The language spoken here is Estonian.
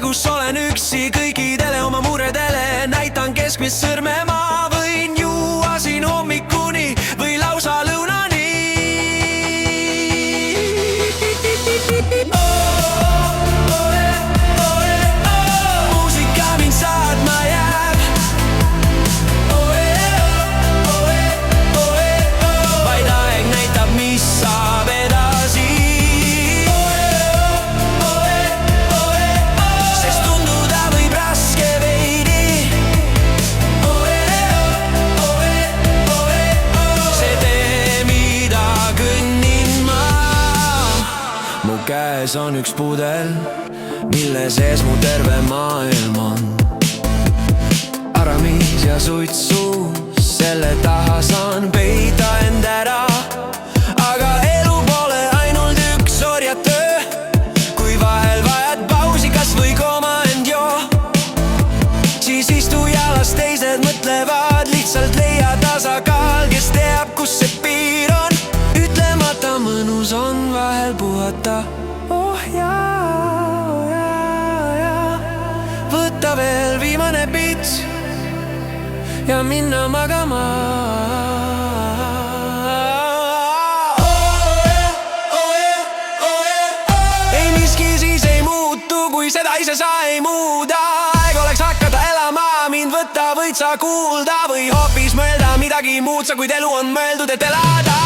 kus olen üksi kõikidele oma muredele näitan keskmist sõrme, ma võin juua siin hommikuni või lausa lõunani. Muusika mind saatma jääb, vaid aeg näitab, mis saab edasi. Sest tunduda võib raske veidi, see tee, mida kõnnin ma. Mu käes on üks pudel, mille sees mu terve maailm on. Aramis ja suitsu, selle taha saan peita end ära. Aga elu pole ainult üks orjatöö, kui vahel vajad pausi, kas või kooma end joo. Siis istu ja las teised mõtlevad, lihtsalt leia tasakaal, kes teab, kus see piir on. Ütlemata mõnus on vahel puhata, oh jaa, võtta veel viimane pits ja minna magama. Ei miski siis ei muutu, kui seda ise sa ei muuda. Aeg oleks hakata elama, mind võtta võid sa kuulda või hoopis mõelda midagi muud sa, kuid elu on mõeldud, et elada.